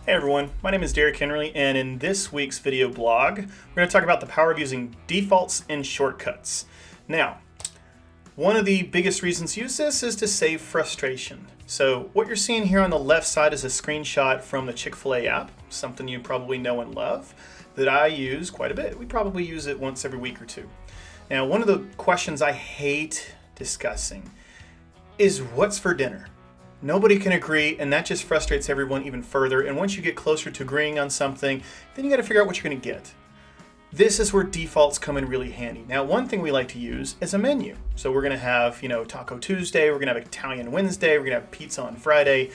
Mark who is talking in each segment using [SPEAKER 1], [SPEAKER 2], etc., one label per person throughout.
[SPEAKER 1] Hey everyone, my name is Derek Henry, and in this week's video blog, we're going to talk about the power of using defaults and shortcuts. Now, one of the biggest reasons to use this is to save frustration. So what you're seeing here on the left side is a screenshot from the Chick-fil-A app, something you probably know and love, that I use quite a bit. We probably use it once every week or two. Now, one of the questions I hate discussing is what's for dinner? Nobody can agree, and that just frustrates everyone even further. And once you get closer to agreeing on something, then you got to figure out what you're going to get. This is where defaults come in really handy. Now, one thing we like to use is a menu. So we're going to have, Taco Tuesday, we're going to have Italian Wednesday, we're going to have pizza on Friday.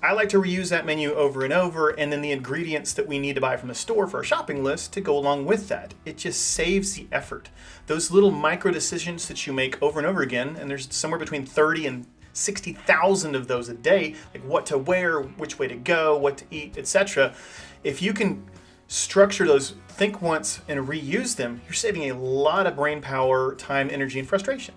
[SPEAKER 1] I like to reuse that menu over and over, and then the ingredients that we need to buy from the store for our shopping list to go along with that. It just saves the effort. Those little micro decisions that you make over and over again, and there's somewhere between 30 and 60,000 of those a day, like what to wear, which way to go, what to eat, etc. If you can structure those, think once, and reuse them, you're saving a lot of brain power, time, energy, and frustration.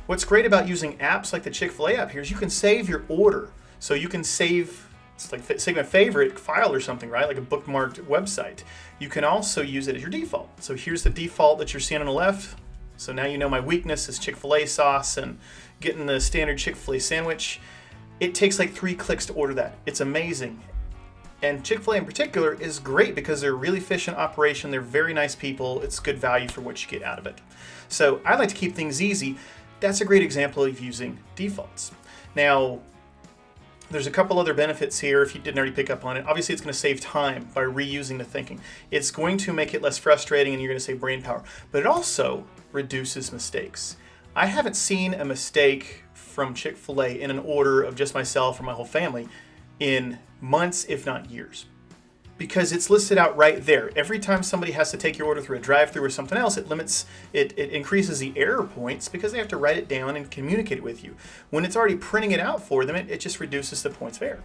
[SPEAKER 1] What's great about using apps like the Chick-fil-A app here is you can save your order. So you can save, it's like saving a favorite file or something, right? Like a bookmarked website. You can also use it as your default. So here's the default that you're seeing on the left. So now you know my weakness is Chick-fil-A sauce and getting the standard Chick-fil-A sandwich. It takes like 3 clicks to order that. It's amazing. And Chick-fil-A in particular is great because they're a really efficient operation. They're very nice people. It's good value for what you get out of it. So I like to keep things easy. That's a great example of using defaults. Now, there's a couple other benefits here if you didn't already pick up on it. Obviously, it's going to save time by reusing the thinking. It's going to make it less frustrating and you're going to save brain power. But it also reduces mistakes. I haven't seen a mistake from Chick-fil-A in an order of just myself or my whole family in months, if not years. Because it's listed out right there. Every time somebody has to take your order through a drive-through or something else, it increases the error points because they have to write it down and communicate it with you. When it's already printing it out for them, it just reduces the points of error.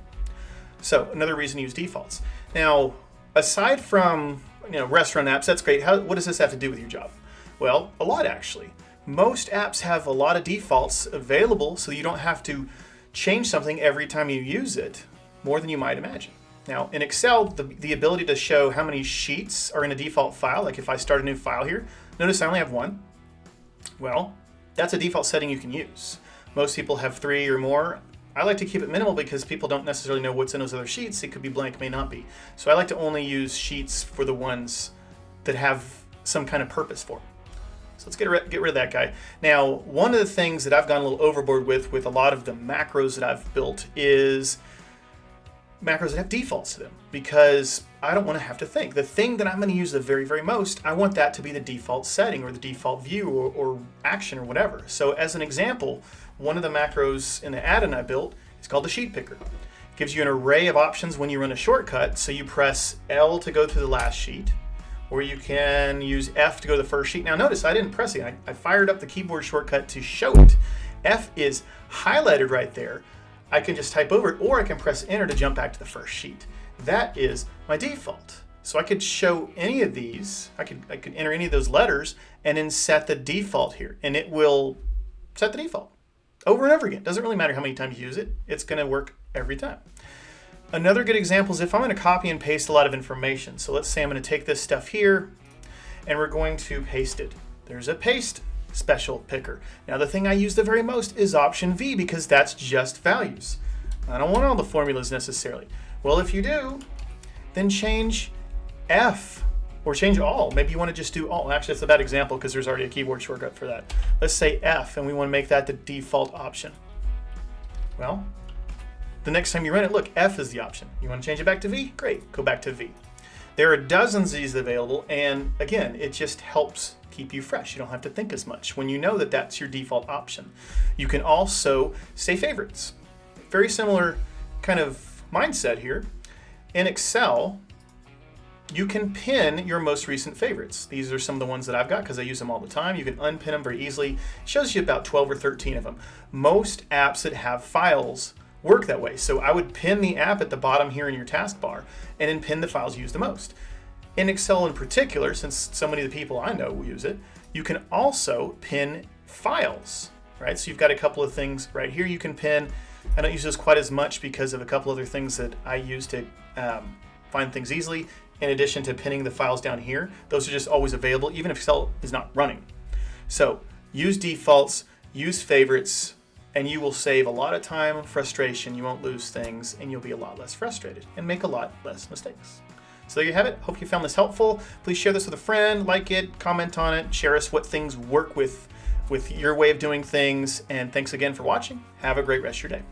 [SPEAKER 1] So another reason to use defaults. Now, aside from restaurant apps, that's great. What does this have to do with your job? Well, a lot actually. Most apps have a lot of defaults available so you don't have to change something every time you use it, more than you might imagine. Now, in Excel, the ability to show how many sheets are in a default file, like if I start a new file here, notice I only have 1. Well, that's a default setting you can use. Most people have 3 or more. I like to keep it minimal because people don't necessarily know what's in those other sheets. It could be blank, may not be. So I like to only use sheets for the ones that have some kind of purpose for them. So let's get rid of that guy. Now, one of the things that I've gone a little overboard with a lot of the macros that I've built is macros that have defaults to them because I don't want to have to think. The thing that I'm going to use the very, very most, I want that to be the default setting or the default view or action or whatever. So as an example, one of the macros in the add-in I built is called the sheet picker. It gives you an array of options when you run a shortcut. So you press L to go to the last sheet, or you can use F to go to the first sheet. Now notice I didn't press it. I fired up the keyboard shortcut to show it. F is highlighted right there. I can just type over it, or I can press enter to jump back to the first sheet. That is my default. So I could show any of these, I could enter any of those letters and then set the default here, and it will set the default over and over again. Doesn't really matter how many times you use it, it's gonna work every time. Another good example is if I'm gonna copy and paste a lot of information. So let's say I'm gonna take this stuff here and we're going to paste it. There's a paste special picker. Now the thing I use the very most is option V because that's just values. I don't want all the formulas necessarily. Well, if you do, then change F or change all. Maybe you want to just do all. Actually, that's a bad example because there's already a keyboard shortcut for that. Let's say F and we want to make that the default option. Well, the next time you run it, look, F is the option. You want to change it back to V? Great, go back to V. There are dozens of these available, and again, it just helps keep you fresh. You don't have to think as much when you know that that's your default option. You can also say favorites. Very similar kind of mindset here. In Excel, you can pin your most recent favorites. These are some of the ones that I've got because I use them all the time. You can unpin them very easily. It shows you about 12 or 13 of them. Most apps that have files work that way. So I would pin the app at the bottom here in your taskbar and then pin the files used the most. In Excel in particular, since so many of the people I know will use it, you can also pin files, right? So you've got a couple of things right here you can pin. I don't use those quite as much because of a couple other things that I use to find things easily. In addition to pinning the files down here, those are just always available, even if Excel is not running. So use defaults, use favorites, and you will save a lot of time, frustration, you won't lose things, and you'll be a lot less frustrated and make a lot less mistakes. So there you have it. Hope you found this helpful. Please share this with a friend, like it, comment on it, share us what things work with your way of doing things, and thanks again for watching. Have a great rest of your day.